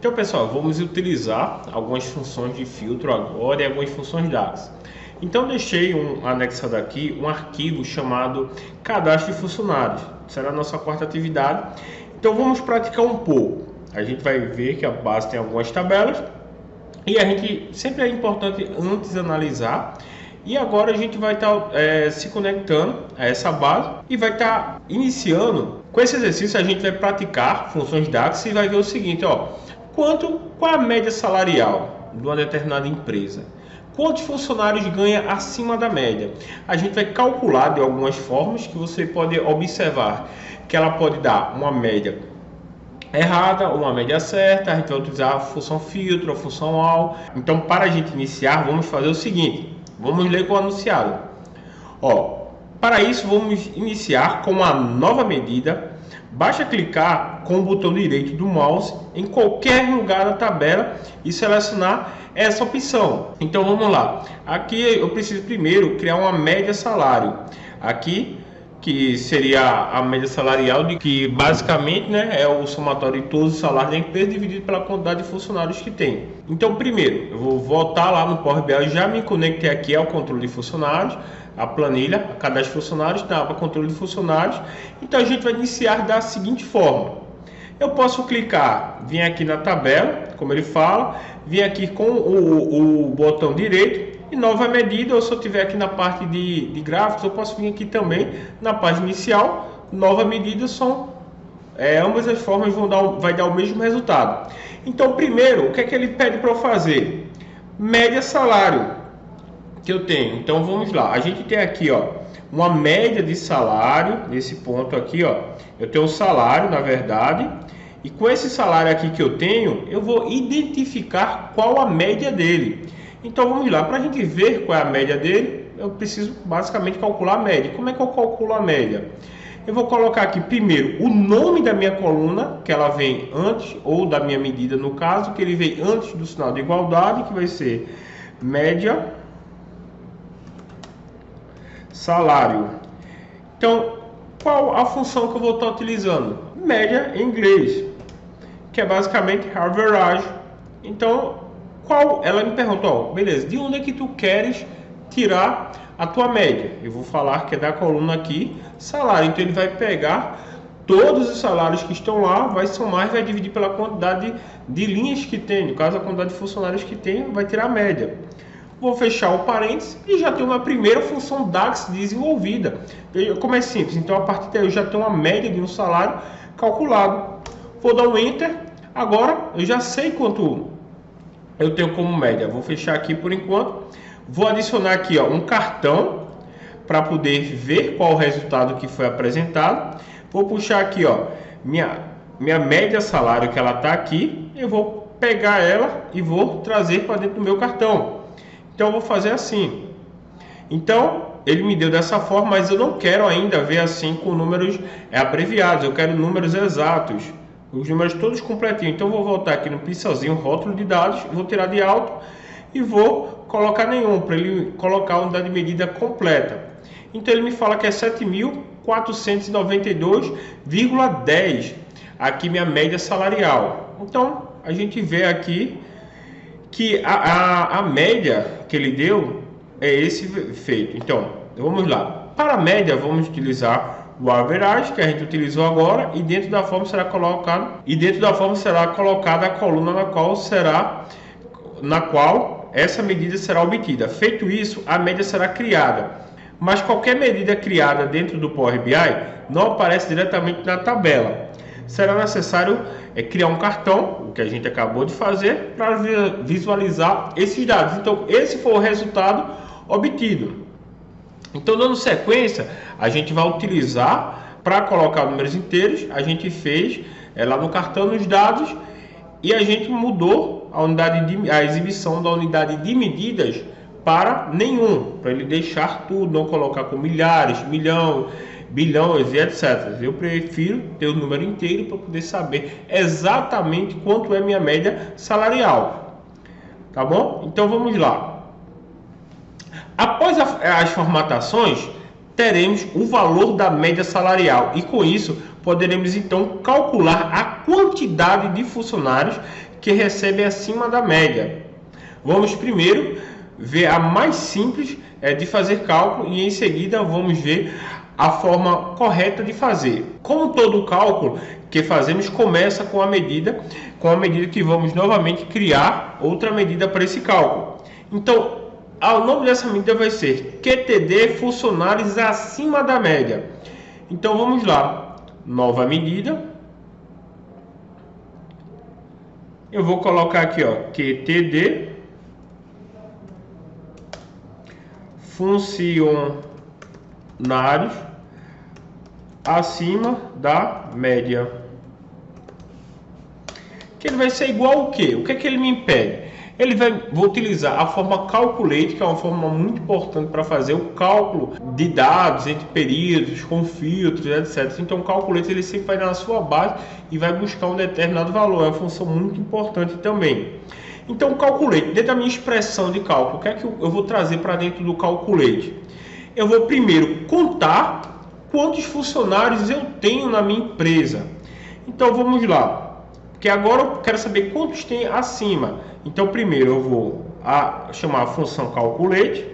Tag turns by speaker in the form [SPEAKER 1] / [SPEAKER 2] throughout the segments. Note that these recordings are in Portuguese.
[SPEAKER 1] Então, pessoal, vamos utilizar algumas funções de filtro agora e algumas funções DAX. Então, deixei anexado aqui um arquivo chamado cadastro de funcionários. Será a nossa quarta atividade. Então, vamos praticar um pouco. A gente vai ver que a base tem algumas tabelas e a gente sempre é importante antes analisar. E agora a gente vai estar se conectando a essa base e vai estar iniciando. Com esse exercício a gente vai praticar funções DAX e vai ver o seguinte, ó, qual a média salarial de uma determinada empresa? Quantos funcionários ganha acima da média? A gente vai calcular de algumas formas que você pode observar que ela pode dar uma média errada ou uma média certa. A gente vai utilizar a função filtro, a função AL. Então, para a gente iniciar, vamos fazer o seguinte. Vamos ler com o anunciado. Ó, para isso, vamos iniciar com uma nova medida. Basta clicar com o botão direito do mouse em qualquer lugar da tabela e selecionar essa opção. Então vamos lá. Aqui eu preciso primeiro criar uma média salário. Aqui que seria a média salarial, de que basicamente, né, é o somatório de todos os salários da empresa dividido pela quantidade de funcionários que tem. Então primeiro eu vou voltar lá no Power BI, já me conectei aqui ao controle de funcionários, a planilha, a cadastro de funcionários, na aba controle de funcionários. Então a gente vai iniciar da seguinte forma. Eu posso clicar, vir aqui na tabela, como ele fala, vir aqui com o botão direito e nova medida, ou se eu tiver aqui na parte de gráficos, eu posso vir aqui também na página inicial, nova medida, ambas as formas vai dar o mesmo resultado. Então primeiro, o que é que ele pede para eu fazer? Média salário que eu tenho. Então vamos lá, a gente tem aqui, ó, uma média de salário, nesse ponto aqui, ó, eu tenho um salário, na verdade, e com esse salário aqui que eu tenho, eu vou identificar qual a média dele. Então vamos lá, para a gente ver qual é a média dele, eu preciso basicamente calcular a média. Como é que eu calculo a média? Eu vou colocar aqui primeiro o nome da minha coluna, que ela vem antes, ou da minha medida no caso, que ele vem antes do sinal de igualdade, que vai ser média salário. Então, qual a função que eu vou estar utilizando? Média em inglês, que é basicamente average. Então, ela me perguntou, beleza, de onde é que tu queres tirar a tua média? Eu vou falar que é da coluna aqui, salário. Então ele vai pegar todos os salários que estão lá, vai somar e vai dividir pela quantidade de linhas que tem. No caso, a quantidade de funcionários que tem, vai tirar a média. Vou fechar o parênteses e já tenho uma primeira função DAX desenvolvida. Como é simples, então a partir daí eu já tenho uma média de um salário calculado. Vou dar um Enter. Agora eu já sei quanto eu tenho como média. Vou fechar aqui por enquanto. Vou adicionar aqui, ó, um cartão para poder ver qual o resultado que foi apresentado. Vou puxar aqui, ó, minha média salário, que ela está aqui. Eu vou pegar ela e vou trazer para dentro do meu cartão. Então eu vou fazer assim. Então ele me deu dessa forma, mas eu não quero ainda ver assim com números abreviados. Eu quero números exatos, os números todos completinhos. Então eu vou voltar aqui no pincelzinho, rótulo de dados, vou tirar de alto e vou colocar nenhum, para ele colocar a unidade de medida completa. Então ele me fala que é 7.492,10 aqui minha média salarial. Então a gente vê aqui que a média que ele deu é esse feito. Então vamos lá, para a média vamos utilizar o average, que a gente utilizou agora, e dentro da forma será colocada a coluna na qual essa medida será obtida. Feito isso, a média será criada. Mas qualquer medida criada dentro do Power BI não aparece diretamente na tabela. Será necessário criar um cartão, o que a gente acabou de fazer, para visualizar esses dados. Então esse foi o resultado obtido. Então, dando sequência, a gente vai utilizar para colocar números inteiros. A gente fez lá no cartão nos dados e a gente mudou a exibição da unidade de medidas para nenhum, para ele deixar tudo, não colocar com milhares, bilhões e etc. Eu prefiro ter o número inteiro para poder saber exatamente quanto é minha média salarial. Tá bom? Então vamos lá. Após as formatações, teremos o valor da média salarial e com isso poderemos então calcular a quantidade de funcionários que recebem acima da média. Vamos primeiro ver a mais simples de fazer cálculo e em seguida vamos ver a forma correta de fazer. Como todo cálculo que fazemos começa com a medida que vamos novamente criar outra medida para esse cálculo. Então, o nome dessa medida vai ser QTD funcionários acima da média. Então vamos lá, nova medida. Eu vou colocar aqui, QTD funcionários acima da média. Que ele vai ser igual ao quê? O que é que ele me impede? Vou utilizar a forma calculate, que é uma forma muito importante para fazer o cálculo de dados entre períodos, com filtros, etc. Então o calculate ele sempre vai na sua base e vai buscar um determinado valor. É uma função muito importante também. Então o calculate, dentro da minha expressão de cálculo, o que é que eu vou trazer para dentro do calculate? Eu vou primeiro contar quantos funcionários eu tenho na minha empresa. Então vamos lá. Porque agora eu quero saber quantos tem acima. Então primeiro eu vou chamar a função calculate.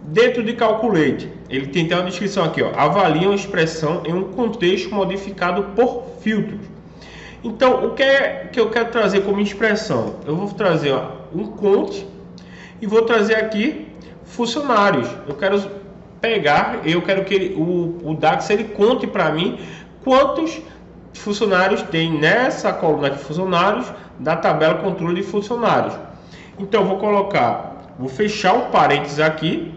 [SPEAKER 1] Dentro de calculate, ele tem uma descrição aqui, avalia uma expressão em um contexto modificado por filtros. Então o que é que eu quero trazer como expressão? Eu vou trazer um count e vou trazer aqui funcionários. Eu quero que o DAX ele conte para mim quantos funcionários tem nessa coluna de funcionários da tabela controle de funcionários. Então eu vou fechar um parênteses aqui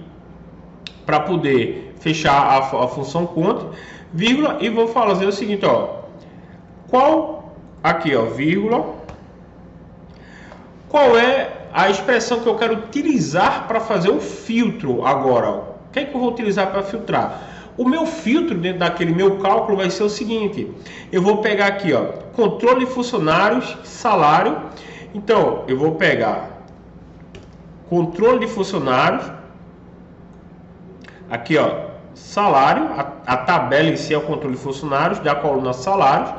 [SPEAKER 1] para poder fechar a função count, vírgula, e vou fazer o seguinte, vírgula, qual é a expressão que eu quero utilizar para fazer o filtro agora? O que é que eu vou utilizar para filtrar? O meu filtro dentro daquele meu cálculo vai ser o seguinte: eu vou pegar aqui, controle de funcionários, salário. Então, eu vou pegar controle de funcionários, aqui, salário, a tabela em si é o controle de funcionários da coluna salários.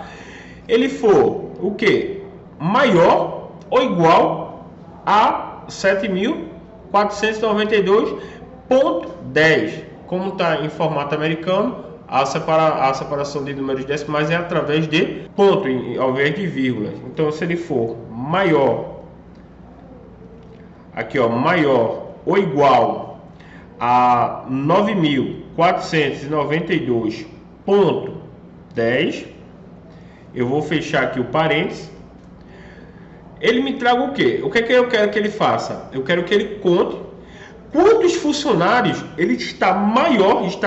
[SPEAKER 1] Ele for o que? Maior ou igual a 7.492.10. Como está em formato americano, a separação de números decimais é através de ponto, ao invés de vírgula. Então, se ele for maior, aqui maior ou igual a 9.492.10, eu vou fechar aqui o parênteses. Ele me traga o quê? O que é que eu quero que ele faça? Eu quero que ele conte quantos funcionários ele está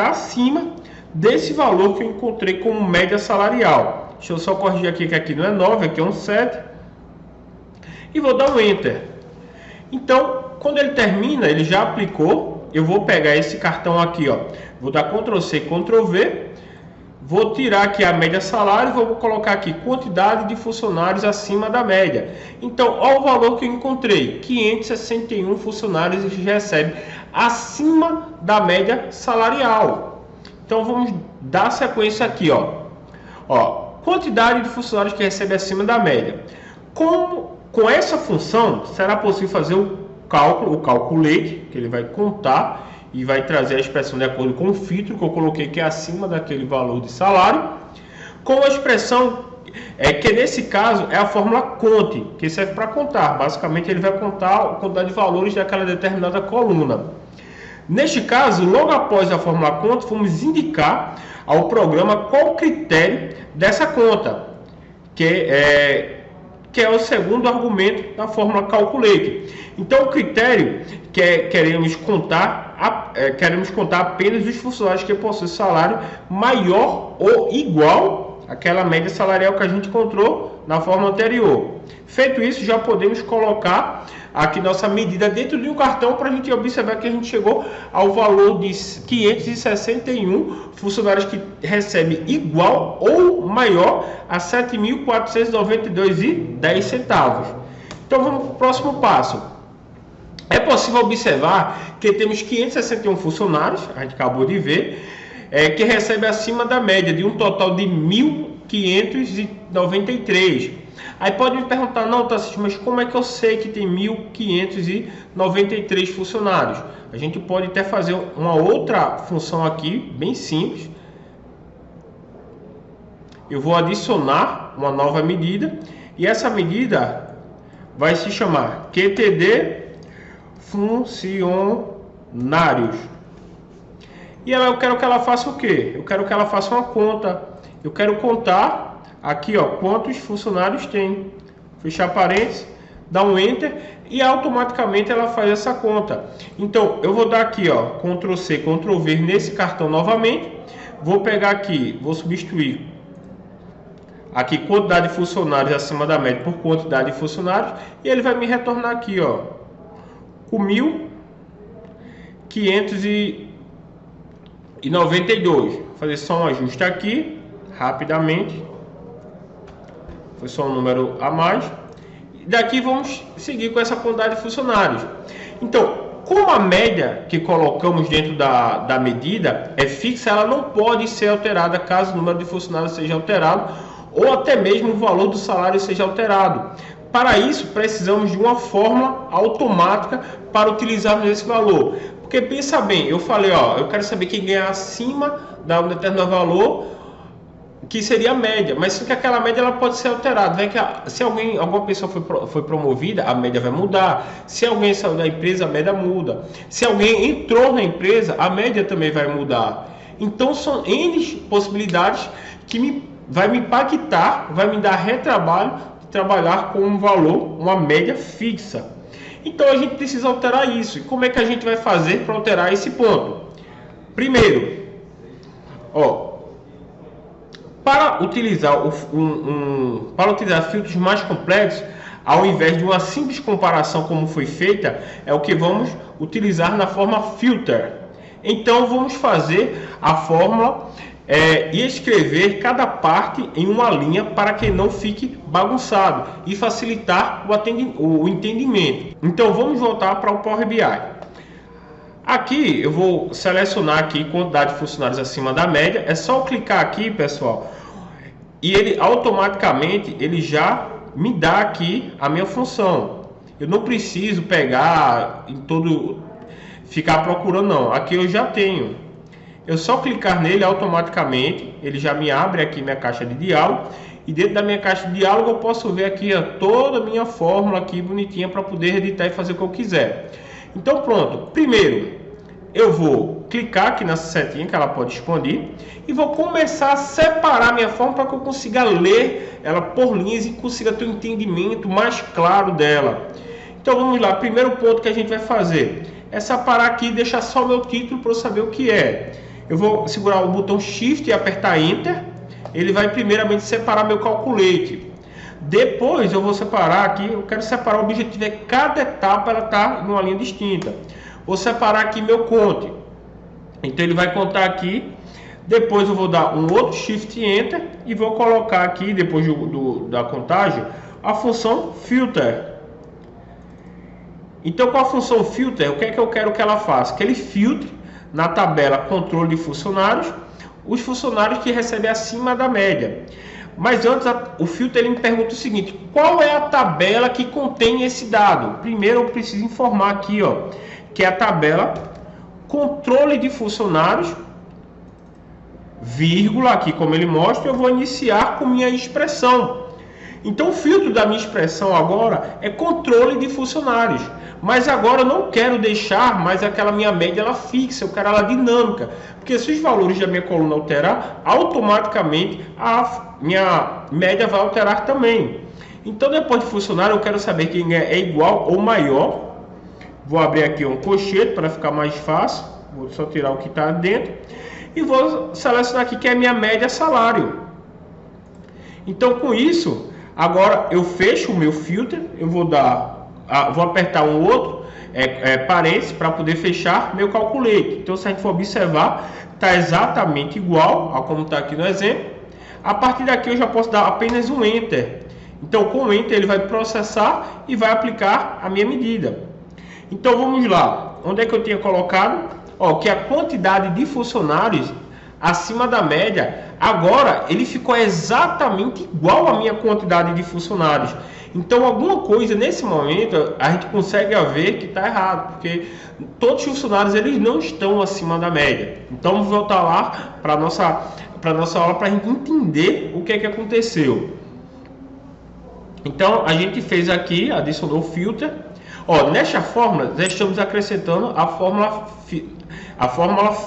[SPEAKER 1] acima desse valor que eu encontrei como média salarial. Deixa eu só corrigir aqui que aqui não é 9, aqui é um 7. E vou dar um Enter. Então, quando ele termina, ele já aplicou. Eu vou pegar esse cartão aqui, vou dar Ctrl C, Ctrl V. Vou tirar aqui a média salário e vou colocar aqui quantidade de funcionários acima da média. Então, olha o valor que eu encontrei. 561 funcionários que recebem acima da média salarial. Então, vamos dar sequência aqui, quantidade de funcionários que recebem acima da média. Com essa função, será possível fazer o calculate, que ele vai contar e vai trazer a expressão de acordo com o filtro que eu coloquei, que é acima daquele valor de salário, com a expressão que nesse caso é a fórmula conte, que serve para contar. Basicamente ele vai contar a quantidade de valores daquela determinada coluna. Neste caso, logo após a fórmula conte, vamos indicar ao programa qual o critério dessa conta, que é o segundo argumento da fórmula calculate. Então o critério queremos contar apenas os funcionários que possuem salário maior ou igual àquela média salarial que a gente encontrou na forma anterior. Feito isso, já podemos colocar aqui nossa medida dentro de um cartão para a gente observar que a gente chegou ao valor de 561 funcionários que recebem igual ou maior a 7.492,10. Então vamos para o próximo passo. É possível observar que temos 561 funcionários, a gente acabou de ver, que recebe acima da média de um total de 1.593. Aí pode me perguntar, não, Tarcísio, mas como é que eu sei que tem 1.593 funcionários? A gente pode até fazer uma outra função aqui, bem simples. Eu vou adicionar uma nova medida e essa medida vai se chamar QTD funcionários. E eu quero que ela faça o quê? Eu quero que ela faça uma conta. Eu quero contar aqui, ó, quantos funcionários tem. Fechar parênteses, dar um enter e automaticamente ela faz essa conta. Então eu vou dar aqui, ó, Ctrl C, Ctrl V nesse cartão novamente. Vou pegar aqui, vou substituir aqui quantidade de funcionários acima da média por quantidade de funcionários e ele vai me retornar aqui, ó, com 1.592. Vou fazer só um ajuste aqui rapidamente. Foi só um número a mais. Daqui vamos seguir com essa quantidade de funcionários. Então, como a média que colocamos dentro da medida é fixa, ela não pode ser alterada caso o número de funcionários seja alterado ou até mesmo o valor do salário seja alterado. Para isso, precisamos de uma forma automática para utilizarmos esse valor. Porque pensa bem, eu falei, ó, eu quero saber quem ganha acima de um determinado valor, que seria a média, mas só que aquela média ela pode ser alterada. Vê que se alguma pessoa foi promovida, a média vai mudar. Se alguém saiu da empresa, a média muda. Se alguém entrou na empresa, a média também vai mudar. Então são N possibilidades que vai me impactar, vai me dar retrabalho de trabalhar com um valor, uma média fixa. Então a gente precisa alterar isso. E como é que a gente vai fazer para alterar esse ponto? Primeiro, ó, para utilizar filtros mais complexos, ao invés de uma simples comparação como foi feita, é o que vamos utilizar na forma filter. Então vamos fazer a fórmula e escrever cada parte em uma linha para que não fique bagunçado e facilitar o entendimento. Então vamos voltar para o Power BI. Aqui eu vou selecionar aqui quantidade de funcionários acima da média. É só eu clicar aqui, pessoal, e ele automaticamente já me dá aqui a minha função. Eu não preciso pegar ficar procurando, não. Aqui eu já tenho. Eu só clicar nele automaticamente, ele já me abre aqui minha caixa de diálogo. E dentro da minha caixa de diálogo eu posso ver aqui, ó, toda a minha fórmula aqui bonitinha para poder editar e fazer o que eu quiser. Então pronto, primeiro eu vou clicar aqui nessa setinha que ela pode expandir e vou começar a separar minha fórmula para que eu consiga ler ela por linhas e consiga ter um entendimento mais claro dela. Então vamos lá, primeiro ponto que a gente vai fazer é separar aqui e deixar só o meu título para eu saber o que é. Eu vou segurar o botão Shift e apertar Enter. Ele vai primeiramente separar meu calculate. Depois eu vou separar aqui, eu quero separar o objetivo, cada etapa ela está numa linha distinta. Vou separar aqui meu conte. Então ele vai contar aqui. Depois eu vou dar um outro Shift Enter e vou colocar aqui, depois da contagem, a função Filter. Então com a função Filter, o que é que eu quero que ela faça? Que ele filtre na tabela controle de funcionários os funcionários que recebem acima da média. Mas antes, o filtro ele me pergunta o seguinte: qual é a tabela que contém esse dado? Primeiro eu preciso informar aqui, ó, que é a tabela controle de funcionários, vírgula, aqui como ele mostra, eu vou iniciar com minha expressão. Então o filtro da minha expressão agora é controle de funcionários. Mas agora eu não quero deixar mais aquela minha média ela fixa, eu quero ela dinâmica. Porque se os valores da minha coluna alterar, automaticamente a minha média vai alterar também. Então depois de funcionário eu quero saber quem é igual ou maior. Vou abrir aqui um colchete para ficar mais fácil. Vou só tirar o que está dentro. E vou selecionar aqui que é a minha média salário. Então com isso, agora eu fecho o meu filtro. Eu vou apertar um outro parênteses para poder fechar meu calculate. Então se a gente for observar, está exatamente igual a como está aqui no exemplo. A partir daqui eu já posso dar apenas um Enter. Então com o Enter ele vai processar e vai aplicar a minha medida. Então vamos lá, onde é que eu tinha colocado? Ó, que a quantidade de funcionários acima da média, agora ele ficou exatamente igual à minha quantidade de funcionários. Então alguma coisa nesse momento a gente consegue ver que está errado, porque todos os funcionários eles não estão acima da média. Então vamos voltar lá para nossa aula para a gente entender o que é que aconteceu. Então a gente fez aqui, adicionou o filter. Ó, nesta fórmula já estamos acrescentando a fórmula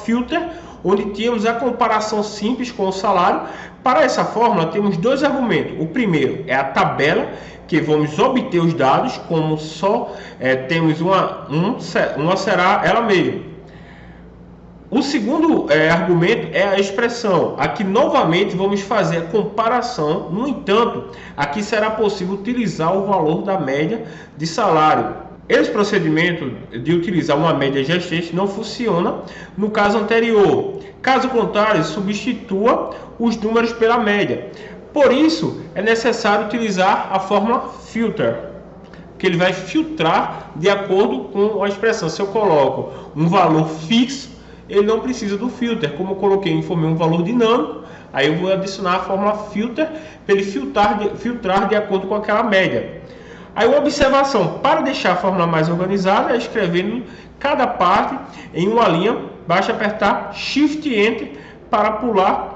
[SPEAKER 1] filter, onde tínhamos a comparação simples com o salário. Para essa fórmula temos dois argumentos. O primeiro é a tabela, que vamos obter os dados, como só temos uma será ela mesma. O segundo argumento é a expressão. Aqui novamente vamos fazer a comparação. No entanto, aqui será possível utilizar o valor da média de salário. Esse procedimento de utilizar uma média existente não funciona no caso anterior. Caso contrário, substitua os números pela média. Por isso, é necessário utilizar a fórmula filter, que ele vai filtrar de acordo com a expressão. Se eu coloco um valor fixo, ele não precisa do filter. Como eu coloquei, informei um valor dinâmico, aí eu vou adicionar a fórmula filter para ele filtrar de acordo com aquela média. Aí uma observação, para deixar a fórmula mais organizada, é escrevendo cada parte em uma linha, basta apertar Shift Enter para pular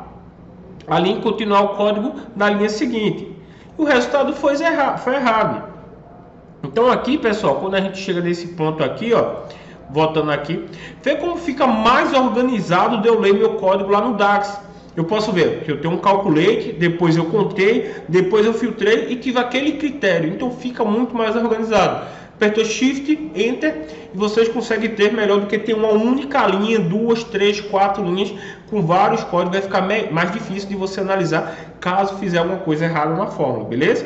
[SPEAKER 1] a linha e continuar o código na linha seguinte. O resultado foi errado. Então aqui, pessoal, quando a gente chega nesse ponto aqui, ó, voltando aqui, vê como fica mais organizado de eu ler meu código lá no DAX. Eu posso ver que eu tenho um calculate, depois eu contei, depois eu filtrei e tive aquele critério. Então fica muito mais organizado. Apertou Shift, Enter e vocês conseguem ter melhor do que ter uma única linha, 2, 3, 4 linhas com vários códigos. Vai ficar mais difícil de você analisar caso fizer alguma coisa errada na fórmula, beleza?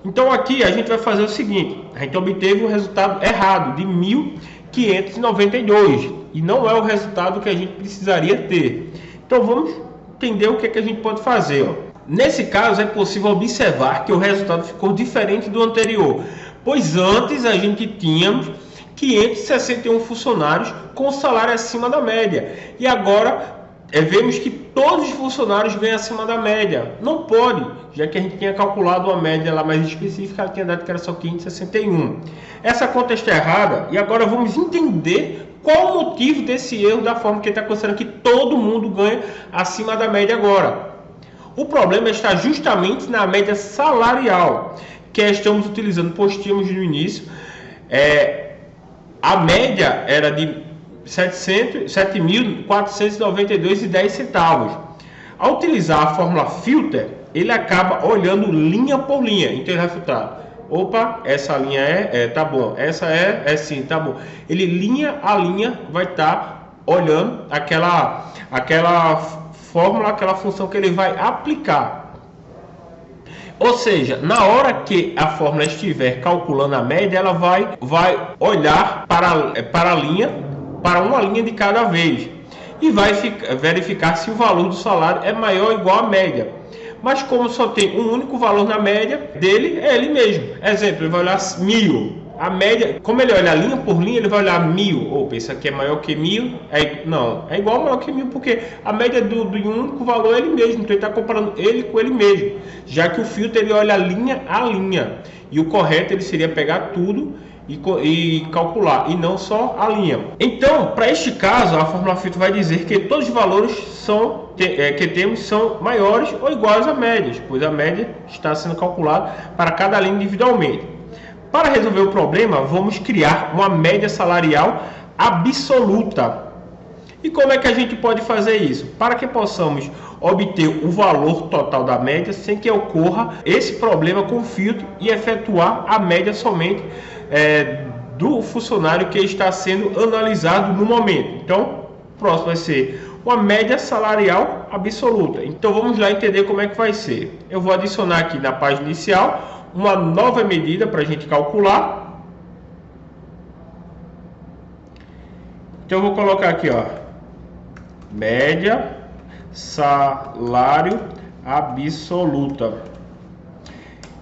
[SPEAKER 1] Então aqui a gente vai fazer o seguinte. A gente obteve um resultado errado de 1.592 e não é o resultado que a gente precisaria ter. Então vamos entender o que é que a gente pode fazer. Ó. Nesse caso é possível observar que o resultado ficou diferente do anterior, pois antes a gente tínhamos 561 funcionários com salário acima da média e agora vemos que todos os funcionários ganham acima da média. Não pode, já que a gente tinha calculado uma média lá mais específica, ela tinha dado que era só 561. Essa conta está errada e agora vamos entender qual o motivo desse erro da forma que ele está considerando que todo mundo ganha acima da média agora. O problema está justamente na média salarial, que estamos utilizando, pois tínhamos no início. A média era de 7.492,10 centavos. Ao utilizar a fórmula filter, ele acaba olhando linha por linha. Então ele vai filtrar. Opa, essa linha tá bom. Essa é sim, tá bom. Ele linha a linha vai estar olhando aquela fórmula, aquela função que ele vai aplicar. Ou seja, na hora que a fórmula estiver calculando a média, ela vai olhar para a linha, para uma linha de cada vez e vai verificar se o valor do salário é maior ou igual à média. Mas como só tem um único valor na média dele, é ele mesmo. Exemplo, ele vai olhar 1.000. A média, como ele olha linha por linha, ele vai olhar 1.000. Opa, isso aqui é maior que 1.000. Não, é igual maior que 1.000, porque a média do único valor é ele mesmo. Então ele está comparando ele com ele mesmo. Já que o filtro ele olha linha a linha. E o correto ele seria pegar tudo e calcular, e não só a linha. Então, para este caso, a fórmula filtro vai dizer que todos os valores que temos são maiores ou iguais à média, pois a média está sendo calculada para cada linha individualmente. Para resolver o problema, vamos criar uma média salarial absoluta. E como é que a gente pode fazer isso? Para que possamos obter o valor total da média sem que ocorra esse problema com o filtro e efetuar a média somente do funcionário que está sendo analisado no momento. Então, o próximo vai ser uma média salarial absoluta. Então, vamos lá entender como é que vai ser. Eu vou adicionar aqui na página inicial uma nova medida para a gente calcular. Então, eu vou colocar aqui, ó, média salário absoluta.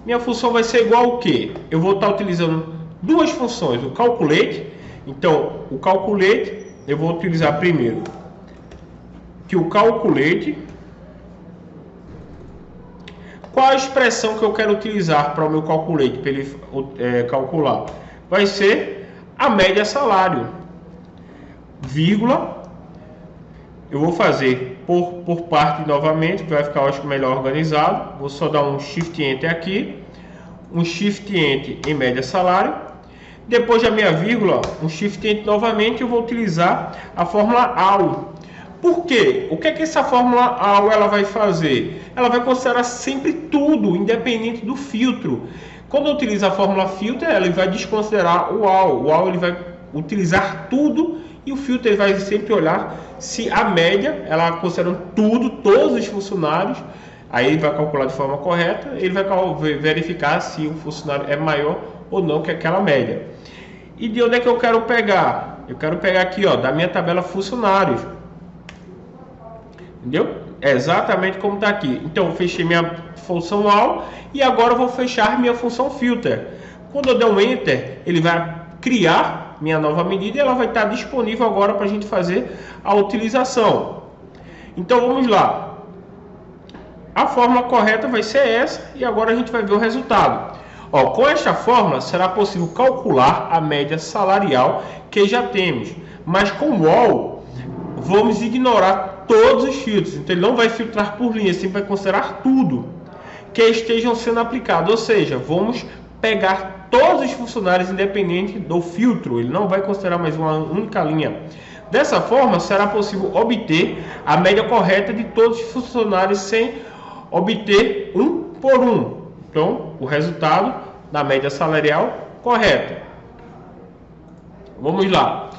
[SPEAKER 1] Minha função vai ser igual ao quê? Eu vou estar utilizando duas funções, o calculate. Então, o calculate eu vou utilizar primeiro que o calculate, qual a expressão que eu quero utilizar para o meu calculate, para ele calcular? Vai ser a média salário, vírgula, eu vou fazer por parte novamente, que vai ficar, eu acho, melhor organizado. Vou só dar um Shift Enter aqui, um Shift Enter em média salário. Depois da minha vírgula, um Shift Enter novamente, eu vou utilizar a fórmula AL. Por quê? O que é que essa fórmula AL ela vai fazer? Ela vai considerar sempre tudo, independente do filtro. Quando eu utilizo a fórmula filter, ela vai desconsiderar o AL. O AL ele vai utilizar tudo e o filtro ele vai sempre olhar se a média, ela considerando tudo, todos os funcionários, aí ele vai calcular de forma correta, ele vai verificar se o funcionário é maior ou não que aquela média. E de onde é que eu quero pegar? Eu quero pegar aqui, ó, da minha tabela funcionários. Entendeu? É exatamente como está aqui. Então, eu fechei minha função AL e agora eu vou fechar minha função filter. Quando eu der um Enter, ele vai criar minha nova medida e ela vai estar disponível agora para a gente fazer a utilização. Então, vamos lá. A fórmula correta vai ser essa e agora a gente vai ver o resultado. Ó, com esta fórmula, será possível calcular a média salarial que já temos. Mas com o AL, vamos ignorar todos os filtros, então ele não vai filtrar por linha, sempre vai considerar tudo que estejam sendo aplicados, ou seja, vamos pegar todos os funcionários independente do filtro, ele não vai considerar mais uma única linha. Dessa forma, será possível obter a média correta de todos os funcionários sem obter um por um. Então, o resultado da média salarial correta. Vamos lá.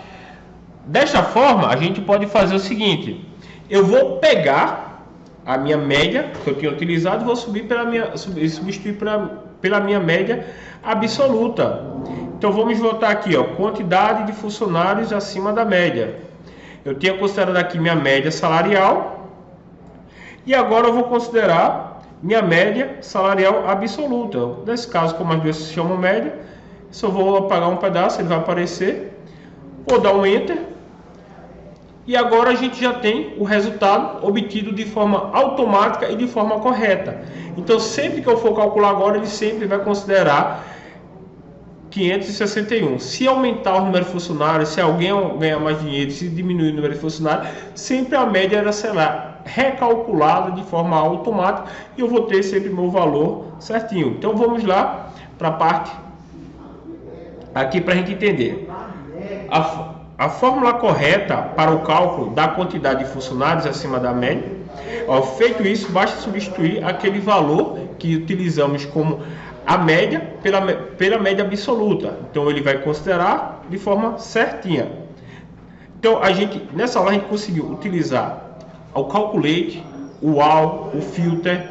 [SPEAKER 1] Desta forma, a gente pode fazer o seguinte: eu vou pegar a minha média que eu tinha utilizado e vou substituir pela minha média absoluta. Então vamos voltar aqui, ó, quantidade de funcionários acima da média. Eu tinha considerado aqui minha média salarial e agora eu vou considerar minha média salarial absoluta. Nesse caso, como as duas se chamam média, só vou apagar um pedaço, ele vai aparecer. Vou dar um Enter. E agora a gente já tem o resultado obtido de forma automática e de forma correta. Então, sempre que eu for calcular agora, ele sempre vai considerar 561. Se aumentar o número de funcionários, se alguém ganhar mais dinheiro, se diminuir o número de funcionários, sempre a média será recalculada de forma automática e eu vou ter sempre o meu valor certinho. Então, vamos lá para a parte aqui para a gente entender. A fórmula correta para o cálculo da quantidade de funcionários acima da média, feito isso, basta substituir aquele valor que utilizamos como a média pela média absoluta. Então ele vai considerar de forma certinha. Então nessa aula a gente conseguiu utilizar o calculate, o AL, o filter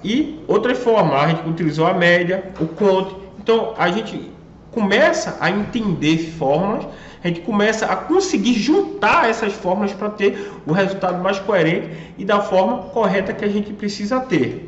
[SPEAKER 1] e outras formas. A gente utilizou a média, o count. Então a gente começa a entender fórmulas, a gente começa a conseguir juntar essas fórmulas para ter o resultado mais coerente e da forma correta que a gente precisa ter.